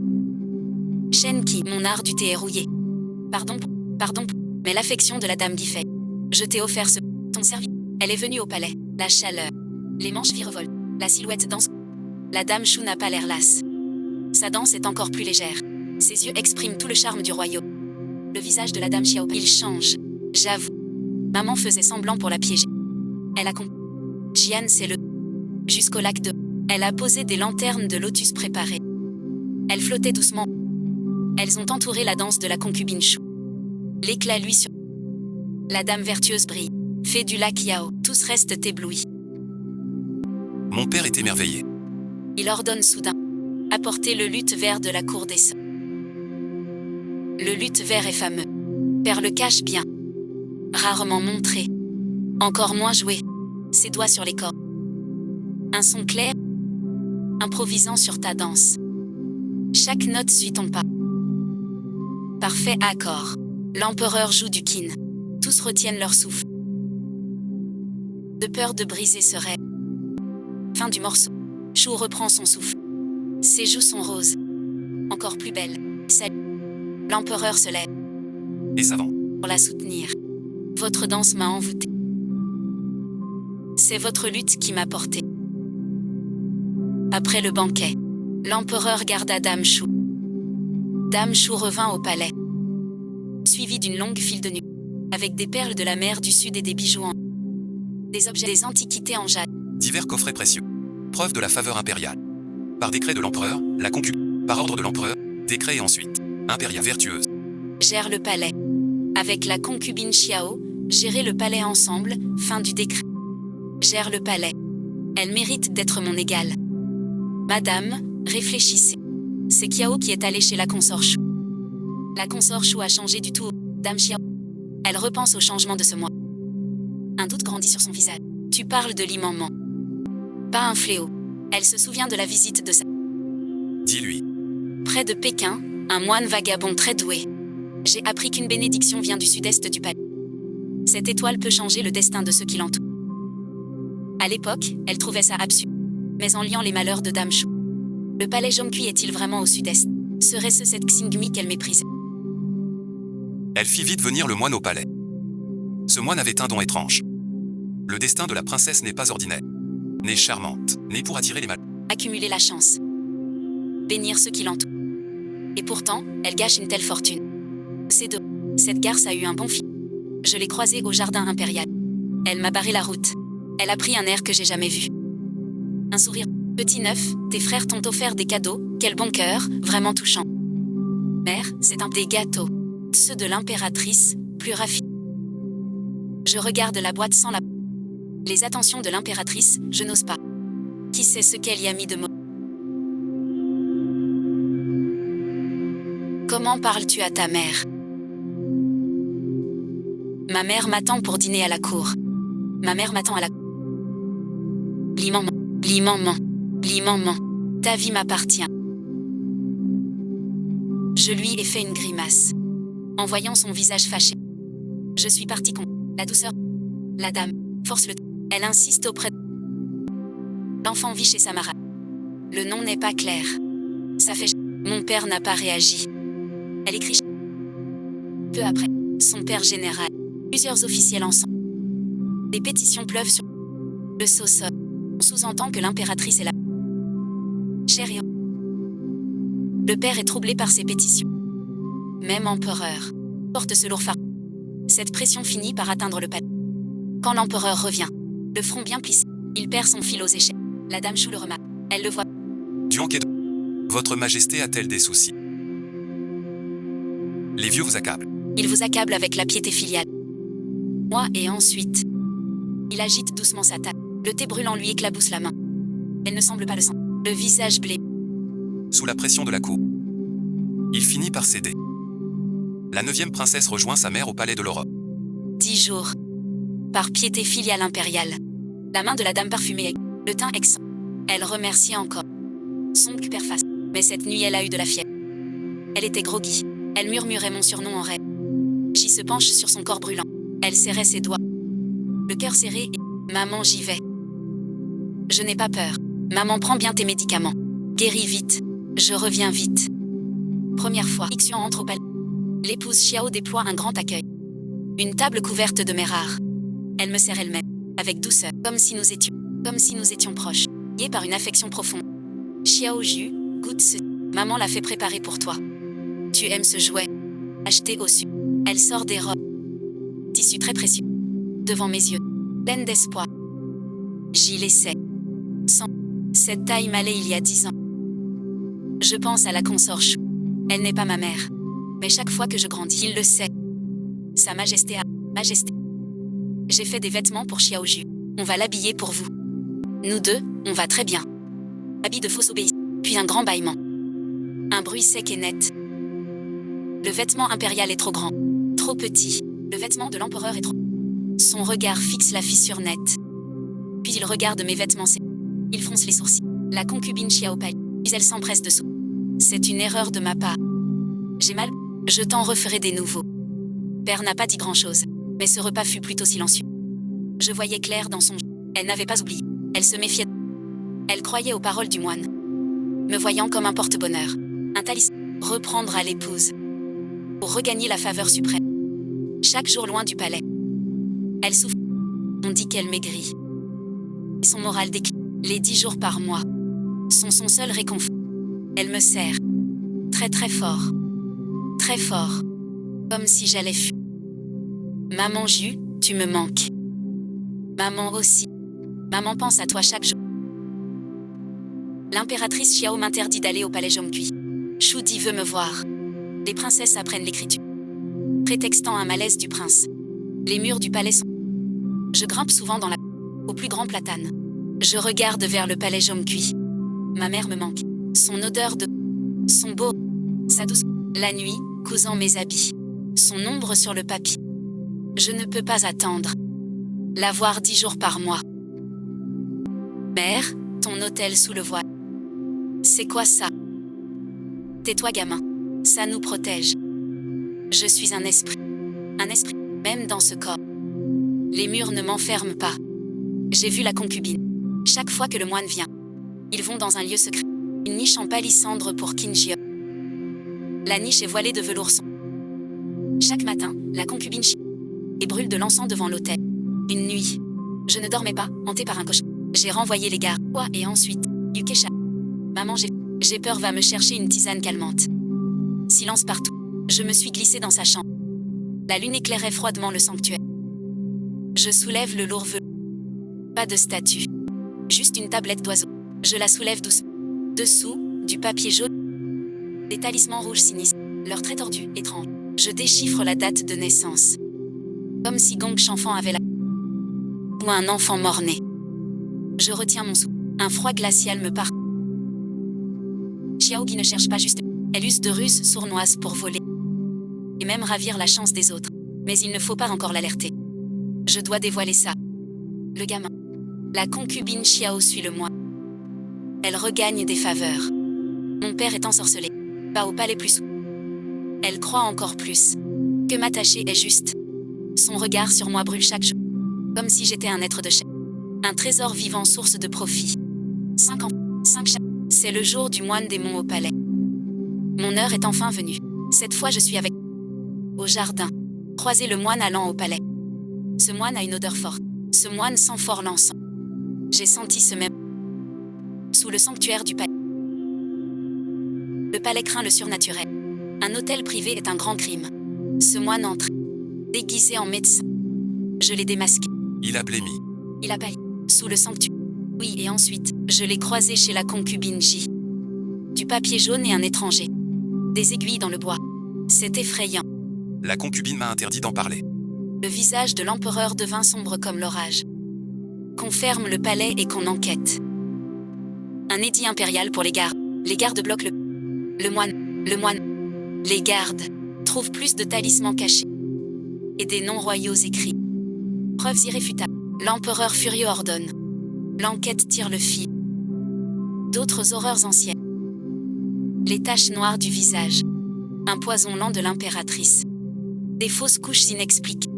Shen Qi, mon art du thé est rouillé. Pardon, mais l'affection de la dame Guifei. Je t'ai offert ce... Ton service. Elle est venue au palais. La chaleur. Les manches virevoltent. La silhouette danse. La dame Chou n'a pas l'air lasse. Sa danse est encore plus légère. Ses yeux expriment tout le charme du royaume. Le visage de la dame Xiao, il change. J'avoue. Maman faisait semblant pour la piéger. Elle a compris. Jian, c'est le... Jusqu'au lac de... Elle a posé des lanternes de lotus préparées. Elle flottait doucement. Elles ont entouré la danse de la concubine Chou. L'éclat lui sur... La dame vertueuse brille. Fée du lac Yao. Tous restent éblouis. Mon père est émerveillé. Il ordonne soudain. Apportez le luth vert de la cour des sœurs. Le luth vert est fameux. Père le cache bien. Rarement montré. Encore moins joué. Ses doigts sur les cordes. Un son clair. Improvisant sur ta danse. Chaque note suit ton pas. Parfait accord. L'empereur joue du kin. Tous retiennent leur souffle. De peur de briser ce rêve. Fin du morceau. Chou reprend son souffle. Ses joues sont roses. Encore plus belles. L'empereur se lève. Et savant. Pour la soutenir. Votre danse m'a envoûté. C'est votre lutte qui m'a porté. Après le banquet, l'empereur garda Dame Chou. Dame Chou revint au palais, suivi d'une longue file de nues, avec des perles de la mer du Sud et des bijoux en des objets des antiquités en jade. Divers coffrets précieux. Preuve de la faveur impériale. Par décret de l'empereur, la concubine. Par ordre de l'empereur, décret et ensuite. Impéria vertueuse. Gère le palais. Avec la concubine Xiao, gérer le palais ensemble, fin du décret. Gère le palais. Elle mérite d'être mon égale. Madame, réfléchissez. C'est Xiao qui est allée chez la consort Chou. La consort Chou a changé du tout. Dame Xiao. Elle repense au changement de ce mois. Un doute grandit sur son visage. Tu parles de l'immense. Pas un fléau. Elle se souvient de la visite de sa... Dis-lui. Près de Pékin, un moine vagabond très doué. J'ai appris qu'une bénédiction vient du sud-est du palais. Cette étoile peut changer le destin de ceux qui l'entourent. À l'époque, elle trouvait ça absurde. Mais en liant les malheurs de Dame Chou. Le palais Zhongqi est-il vraiment au sud-est? Serait-ce cette Xingmi qu'elle méprisait? Elle fit vite venir le moine au palais. Ce moine avait un don étrange. Le destin de la princesse n'est pas ordinaire. Née charmante, née pour attirer les mal. Accumuler la chance. Bénir ceux qui l'entourent. Et pourtant, elle gâche une telle fortune. C'est de... Cette garce a eu un bon fils. Je l'ai croisée au jardin impérial. Elle m'a barré la route. Elle a pris un air que j'ai jamais vu. Un sourire. Petit neuf, tes frères t'ont offert des cadeaux, quel bon cœur, vraiment touchant. Mère, c'est un des gâteaux. Ceux de l'impératrice, plus raffinés. Je regarde la boîte sans la... Les attentions de l'impératrice, je n'ose pas. Qui sait ce qu'elle y a mis de mots? Comment parles-tu à ta mère? Ma mère m'attend pour dîner à la cour. Ma mère m'attend à la... L'immense, ta vie m'appartient. Je lui ai fait une grimace. En voyant son visage fâché. Je suis partie con. La douceur. La dame, force le... Elle insiste auprès de... L'enfant vit chez Samara. Le nom n'est pas clair. Ça fait... Mon père n'a pas réagi. Elle écrit... Peu après, son père général. Plusieurs officiels ensemble. Des pétitions pleuvent sur... Le sous-sol. On sous-entend que l'impératrice est là. Chérie. Le père est troublé par ces pétitions. Même empereur porte ce lourd fardeau. Cette pression finit par atteindre le palais. Quand l'empereur revient, le front bien plissé, il perd son fil aux échelles. La dame Chou le remarque. Elle le voit. Du enquête. Votre majesté a-t-elle des soucis? Les vieux vous accablent. Il vous accable avec la piété filiale. Moi et ensuite. Il agite doucement sa table. Le thé brûlant lui éclabousse la main. Elle ne semble pas le sentir. Le visage blême. Sous la pression de la cour, il finit par céder. La 9e princesse rejoint sa mère au palais de l'Europe. 10 jours. Par piété filiale impériale. La main de la dame parfumée, le teint exsangue. Elle remercie encore. Son cœur face. Mais cette nuit, elle a eu de la fièvre. Elle était groggy. Elle murmurait mon surnom en rêve. J se penche sur son corps brûlant. Elle serrait ses doigts. Le cœur serré et... Maman, j'y vais. Je n'ai pas peur. Maman, prends bien tes médicaments. Guéris vite. Je reviens vite. Première fois, Ixian entre au palais. L'épouse Xiao déploie un grand accueil. Une table couverte de mets rares. Elle me serre elle-même, avec douceur, comme si nous étions proches, liés par une affection profonde. Xiao Ju, goûte ce... Maman l'a fait préparer pour toi. Tu aimes ce jouet? Acheté au sud. Elle sort des robes. Tissu très précieux. Devant mes yeux, pleine d'espoir. J'y laissais. Sans cette taille m'allait il y a 10 ans. Je pense à la consort Chou. Elle n'est pas ma mère. Mais chaque fois que je grandis, il le sait. Sa majesté a... Majesté. J'ai fait des vêtements pour Xiaoju. On va l'habiller pour vous. Nous deux, on va très bien. Habit de fausse obéissance, puis un grand bâillement. Un bruit sec et net. Le vêtement impérial est trop grand, trop petit. Le vêtement de l'empereur est trop... Son regard fixe la fissure nette. Puis il regarde mes vêtements. Il fronce les sourcils. La concubine Xiao pâlit, puis elle s'empresse dessous. C'est une erreur de ma part. J'ai mal. Je t'en referai des nouveaux. Père n'a pas dit grand-chose, mais ce repas fut plutôt silencieux. Je voyais clair dans son... Elle n'avait pas oublié. Elle se méfiait. Elle croyait aux paroles du moine. Me voyant comme un porte-bonheur. Un talisman. Reprendre à l'épouse. Pour regagner la faveur suprême. Chaque jour loin du palais. Elle souffre. On dit qu'elle maigrit. Son moral décline. Les 10 jours par mois sont son seul réconfort. Elle me serre. Très très fort. Très fort. Comme si j'allais fuir. Maman Ju, tu me manques. Maman aussi. Maman pense à toi chaque jour. L'impératrice Xiao m'interdit d'aller au palais Zhongqi. Shu Di veut me voir. Les princesses apprennent l'écriture. Prétextant un malaise du prince. Les murs du palais sont... Je grimpe souvent dans la... au plus grand platane. Je regarde vers le palais Zhongqi. Ma mère me manque. Son odeur de... son beau... sa douce... La nuit, cousant mes habits. Son ombre sur le papier. Je ne peux pas attendre. La voir 10 jours par mois. Mère, ton hôtel sous le voile. C'est quoi ça? Tais-toi gamin. Ça nous protège. Je suis un esprit. Un esprit, même dans ce corps. Les murs ne m'enferment pas. J'ai vu la concubine. Chaque fois que le moine vient, ils vont dans un lieu secret. Une niche en palissandre pour Qinjie. La niche est voilée de velours sombre. Chaque matin, la concubine chie et brûle de l'encens devant l'autel. Une nuit, je ne dormais pas, hantée par un cauchemar. J'ai renvoyé les gardes. Et ensuite, Yukesha. Maman, j'ai peur, va me chercher une tisane calmante. Silence partout. Je me suis glissée dans sa chambre. La lune éclairait froidement le sanctuaire. Je soulève le lourd velours. Pas de statue. Juste une tablette d'oiseau. Je la soulève doucement. Dessous, du papier jaune. Des talismans rouges sinistres. Leurs traits tordus, étranges. Je déchiffre la date de naissance. Comme si Gong Chanfan avait la... ou un enfant mort-né. Je retiens mon souffle. Un froid glacial me part. Xiaogi ne cherche pas juste. Elle use de ruses sournoises pour voler. Et même ravir la chance des autres. Mais il ne faut pas encore l'alerter. Je dois dévoiler ça. Le gamin. La concubine Xiao suit le moine. Elle regagne des faveurs. Mon père est ensorcelé. Pas au palais plus. Elle croit encore plus. Que m'attacher est juste. Son regard sur moi brûle chaque jour. Comme si j'étais un être de chair. Un trésor vivant source de profit. 5 ans. 5 chats. C'est le jour du moine démon au palais. Mon heure est enfin venue. Cette fois je suis avec... Au jardin. Croiser le moine allant au palais. Ce moine a une odeur forte. Ce moine sent fort l'encens. J'ai senti ce même... Sous le sanctuaire du palais. Le palais craint le surnaturel. Un hôtel privé est un grand crime. Ce moine entre. Déguisé en médecin. Je l'ai démasqué. Il a blêmi. Il a pâli. Sous le sanctuaire. Oui, et ensuite, je l'ai croisé chez la concubine J. Du papier jaune et un étranger. Des aiguilles dans le bois. C'est effrayant. La concubine m'a interdit d'en parler. Le visage de l'empereur devint sombre comme l'orage. Qu'on ferme le palais et qu'on enquête. Un édit impérial pour les gardes. Les gardes bloquent le moine. Les gardes trouvent plus de talismans cachés. Et des noms royaux écrits. Preuves irréfutables. L'empereur furieux ordonne. L'enquête tire le fil. D'autres horreurs anciennes. Les taches noires du visage. Un poison lent de l'impératrice. Des fausses couches inexpliquées.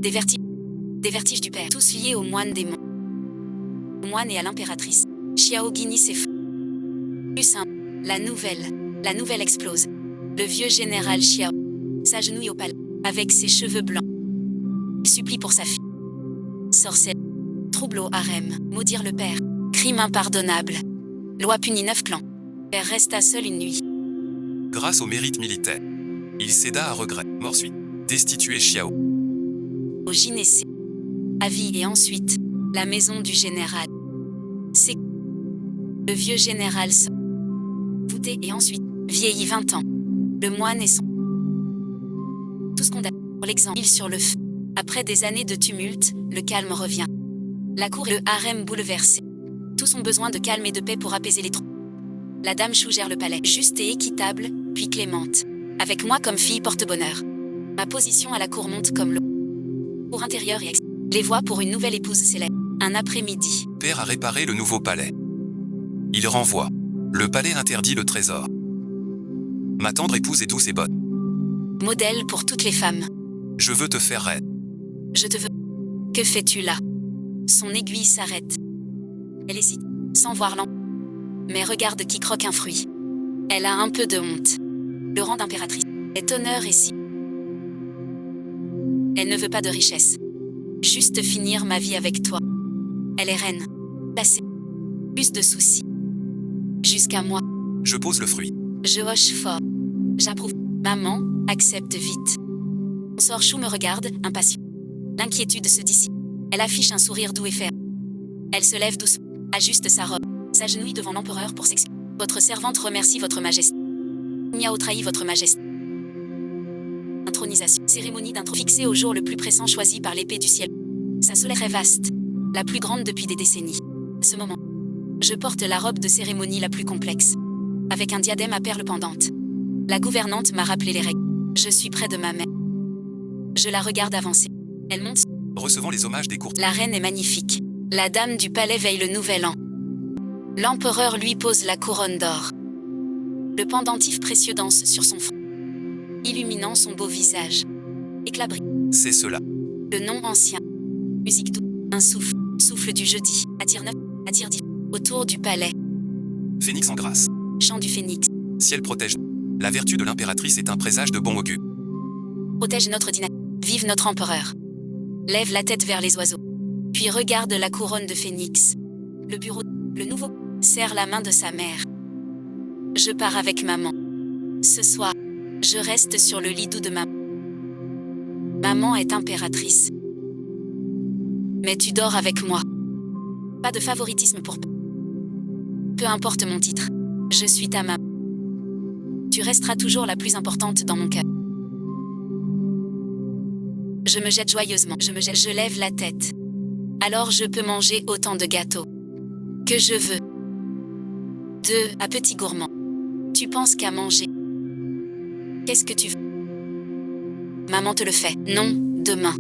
Des vertiges du père. Tous liés au moine démon. Au moine et à l'impératrice. Xiao Guini s'effondre. Plus simple. La nouvelle explose. Le vieux général Xiao s'agenouille au palais. Avec ses cheveux blancs. Il supplie pour sa fille. Sorcière. Trouble au harem. Maudire le père. Crime impardonnable. Loi punit 9 clans. Père resta seul une nuit. Grâce au mérite militaire, il céda à regret. Mort suite. Destitué Xiao. Au gynécée. À vie et ensuite, la maison du général. C'est le vieux général voûté et ensuite, vieilli 20 ans. Le moine et son... Tous condamnés pour l'exemple sur le feu. Après des années de tumulte, le calme revient. La cour et le harem bouleversés. Tous ont besoin de calme et de paix pour apaiser les troubles. La dame Chou gère le palais, juste et équitable, puis clémente. Avec moi comme fille porte-bonheur. Ma position à la cour monte comme l'eau. Pour intérieur et extérieur. Les voix pour une nouvelle épouse s'élèvent. Un après-midi. Père a réparé le nouveau palais. Il renvoie. Le palais interdit le trésor. Ma tendre épouse est douce et bonne. Modèle pour toutes les femmes. Je veux te faire reine. Je te veux. Que fais-tu là? Son aiguille s'arrête. Elle hésite, sans voir l'en. Mais regarde qui croque un fruit. Elle a un peu de honte. Le rang d'impératrice est honneur et si. Elle ne veut pas de richesse. Juste finir ma vie avec toi. Elle est reine. Placée. Plus de soucis. Jusqu'à moi. Je pose le fruit. Je hoche fort. J'approuve. Maman, accepte vite. Mon sort Chou me regarde, impatient. L'inquiétude se dissipe. Elle affiche un sourire doux et ferme. Elle se lève doucement, ajuste sa robe, s'agenouille devant l'empereur pour s'excuser. Votre servante remercie votre majesté. Miao trahit votre majesté. Intronisation. Cérémonie d'intro fixée au jour le plus pressant choisi par l'épée du ciel. Sa solennité est vaste, la plus grande depuis des décennies. Ce moment. Je porte la robe de cérémonie la plus complexe. Avec un diadème à perles pendantes. La gouvernante m'a rappelé les règles. Je suis près de ma mère. Je la regarde avancer. Elle monte. Recevant les hommages des courtiers. La reine est magnifique. La dame du palais veille le nouvel an. L'empereur lui pose la couronne d'or. Le pendentif précieux danse sur son front, illuminant son beau visage. Éclat brillant. C'est cela. Le nom ancien. Musique douce. Un souffle. Souffle du jeudi. Attire neuf. Attire dix. Autour du palais. Phénix en grâce. Chant du phénix. Ciel protège. La vertu de l'impératrice est un présage de bon augure. Protège notre dynastie. Vive notre empereur. Lève la tête vers les oiseaux. Puis regarde la couronne de phénix. Le bureau. Le nouveau. Serre la main de sa mère. Je pars avec maman. Ce soir, je reste sur le lit doux de maman. Maman est impératrice. Mais tu dors avec moi. Pas de favoritisme pour... Peu importe mon titre. Je suis ta maman. Tu resteras toujours la plus importante dans mon cœur. Je me jette joyeusement. Je lève la tête. Alors je peux manger autant de gâteaux que je veux. À petit gourmand. Tu penses qu'à manger. Qu'est-ce que tu veux? Maman te le fait. Non, demain.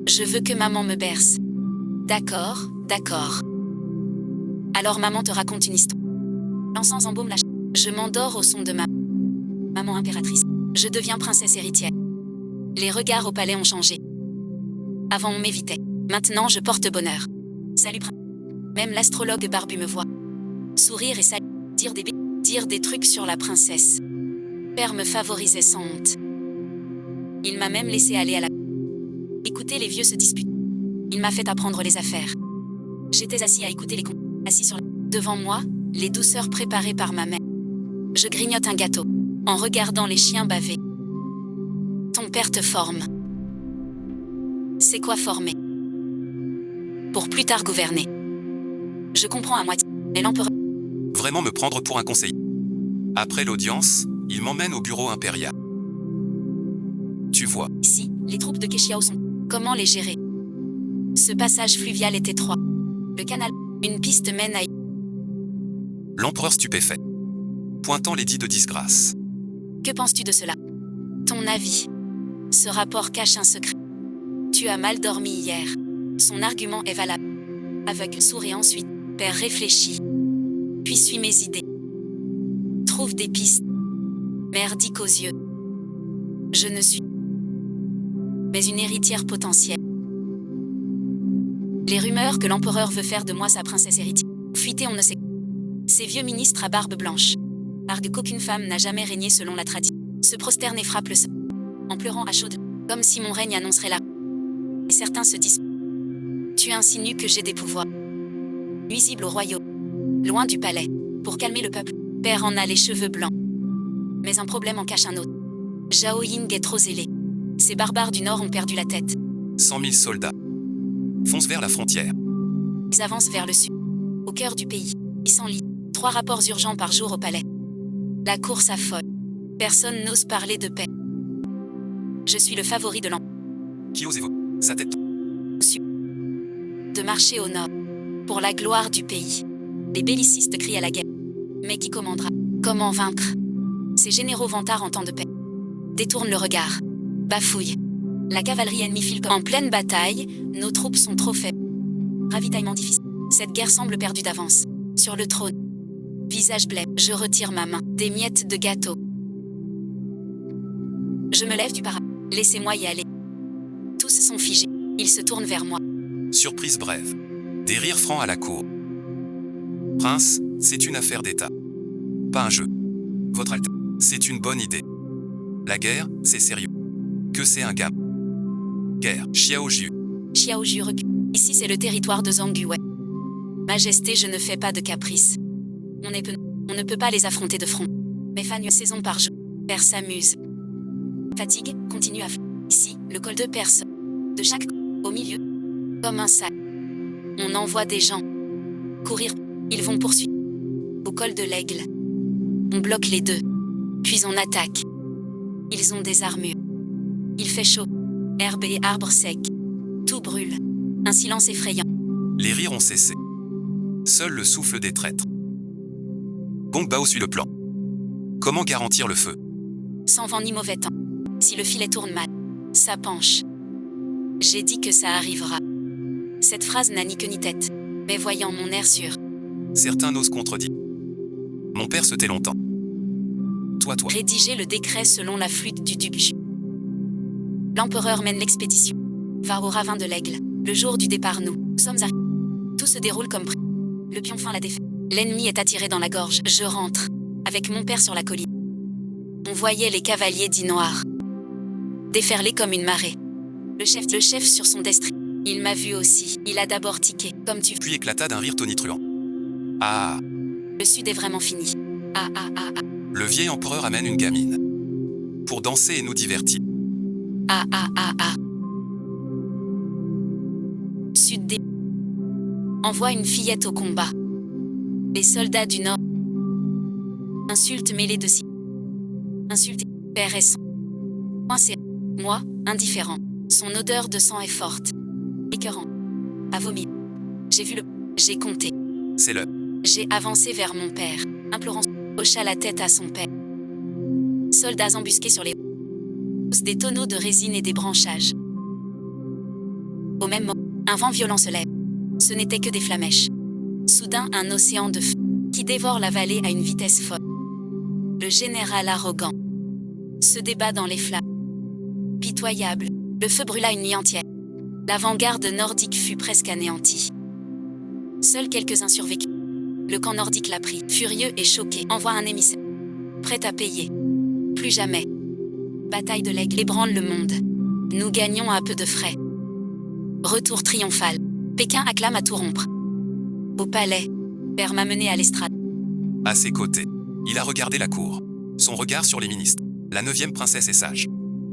Je veux que maman me berce. D'accord, d'accord. Alors maman te raconte une histoire. L'encens embaume la... Je m'endors au son de ma... Maman impératrice. Je deviens princesse héritière. Les regards au palais ont changé. Avant on m'évitait. Maintenant je porte bonheur. Salut Même l'astrologue barbu me voit. Sourire et salut. Dire des trucs sur la princesse. Père me favorisait sans honte. Il m'a même laissé aller à la... Écouter les vieux se disputer. Il m'a fait apprendre les affaires. J'étais assis à écouter les assis sur la... Devant moi, les douceurs préparées par ma mère. Je grignote un gâteau, en regardant les chiens baver. Ton père te forme. C'est quoi former? Pour plus tard gouverner. Je comprends à moitié. Mais l'empereur... Vraiment me prendre pour un conseiller. Après l'audience, il m'emmène au bureau impérial. Tu vois. Ici, les troupes de Kechiao sont... Comment les gérer? Ce passage fluvial est étroit. Le canal... Une piste mène à... L'empereur stupéfait. Pointant l'édit de disgrâce. Que penses-tu de cela? Ton avis. Ce rapport cache un secret. Tu as mal dormi hier. Son argument est valable. Aveugle sourit ensuite. Père réfléchit. Puis suit mes idées. Trouve des pistes. Merdique aux yeux. Je ne suis... mais une héritière potentielle. Les rumeurs que l'empereur veut faire de moi sa princesse héritière. Fuité on ne sait. Ces vieux ministres à barbe blanche. Arguent qu'aucune femme n'a jamais régné selon la tradition. Se prosternent et frappent le sol. En pleurant à chaudes. Comme si mon règne annoncerait la... Et certains se disent... Tu insinues que j'ai des pouvoirs. Nuisibles au royaume. Loin du palais. Pour calmer le peuple. Père en a les cheveux blancs. Mais un problème en cache un autre. Zhao Ying est trop zélé. Ces barbares du Nord ont perdu la tête. 100 000 soldats foncent vers la frontière. Ils avancent vers le sud. Au cœur du pays. Ils s'enlient. 3 rapports urgents par jour au palais. La course affole. Personne n'ose parler de paix. Je suis le favori de l'empereur. Qui ose évoquer sa tête De marcher au nord. Pour la gloire du pays. Les bellicistes crient à la guerre. Mais qui commandera? Comment vaincre? Ces généraux vantards en temps de paix détournent le regard. Bafouillent. La cavalerie ennemie file en pleine bataille. Nos troupes sont trop faibles. Ravitaillement difficile. Cette guerre semble perdue d'avance. Sur le trône. Visage blême. Je retire ma main. Des miettes de gâteau. Je me lève du parapet. Laissez-moi y aller. Tous sont figés. Ils se tournent vers moi. Surprise brève. Des rires francs à la cour. Prince, c'est une affaire d'État. Pas un jeu. Votre Altesse, c'est une bonne idée. La guerre, c'est sérieux. Que c'est un gamme. Guerre, Xiaoju. Xiaoju recule. Ici c'est le territoire de Zhangguwei. Majesté, je ne fais pas de caprice. On ne peut pas les affronter de front. Mais Fan saison par jour. Père s'amuse. Fatigue, continue à faire. Ici, le col de Perse. De chaque au milieu. Comme un sac. On envoie des gens. Courir. Ils vont poursuivre. Au col de l'Aigle. On bloque les deux. Puis on attaque. Ils ont des armures. Il fait chaud. Herbe et arbres secs. Tout brûle. Un silence effrayant. Les rires ont cessé. Seul le souffle des traîtres. Gong Bao suit le plan. Comment garantir le feu? Sans vent ni mauvais temps. Si le filet tourne mal, ça penche. J'ai dit que ça arrivera. Cette phrase n'a ni queue ni tête. Mais voyant mon air sûr. Certains n'osent contredire. Mon père se tait longtemps. Toi. Rédiger le décret selon la flûte du duc Ju. L'empereur mène l'expédition. Va au ravin de l'Aigle. Le jour du départ, nous sommes arrivés. Tout se déroule comme prévu. Le pion feint la défaite. L'ennemi est attiré dans la gorge. Je rentre. Avec mon père sur la colline. On voyait les cavaliers dits noirs. Déferler comme une marée. Le chef sur son destrier. Il m'a vu aussi. Il a d'abord tiqué, comme tu... Puis éclata d'un rire tonitruant. Ah. Le sud est vraiment fini. Ah. Le vieil empereur amène une gamine. Pour danser et nous divertir. Ah. Sud des... Envoie une fillette au combat. Les soldats du Nord. Insultes mêlées de si... Insultes père et sang. Moi, indifférent. Son odeur de sang est forte. Écœurant. À vomir. J'ai vu le... J'ai compté. C'est le... J'ai avancé vers mon père, implorant, hocha la tête à son père. Soldats embusqués sur les... Des tonneaux de résine et des branchages. Au même moment, un vent violent se lève. Ce n'était que des flamèches. Soudain, un océan de feu qui dévore la vallée à une vitesse folle. Le général arrogant se débat dans les flammes. Pitoyable, le feu brûla une nuit entière. L'avant-garde nordique fut presque anéantie. Seuls quelques-uns survécurent. Le camp nordique l'a pris, furieux et choqué, envoie un émissaire. Prêt à payer. Plus jamais. Bataille de l'Aigle ébranle le monde. Nous gagnons à peu de frais. Retour triomphal. Pékin acclame à tout rompre. Au palais, père m'a mené à l'estrade. À ses côtés, il a regardé la cour. Son regard sur les ministres. La 9e princesse est sage.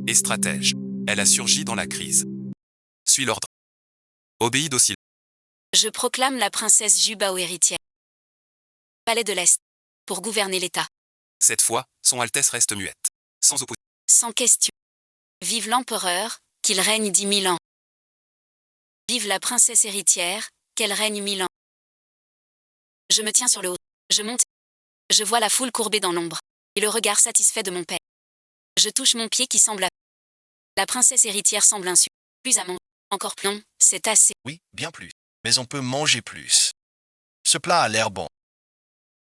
Et stratège. Elle a surgi dans la crise. Suis l'ordre. Obéis docile. Je proclame la princesse Jubao héritière. Palais de l'Est. Pour gouverner l'État. Cette fois, son Altesse reste muette. Sans opposition. Sans question. Vive l'empereur, qu'il règne 10 000 ans. Vive la princesse héritière, qu'elle règne 1000 ans. Je me tiens sur le haut. Je monte. Je vois la foule courbée dans l'ombre. Et le regard satisfait de mon père. Je touche mon pied qui semble... La princesse héritière semble insultée. Plus à manger. Encore plus. Non, c'est assez. Oui, bien plus. Mais on peut manger plus. Ce plat a l'air bon.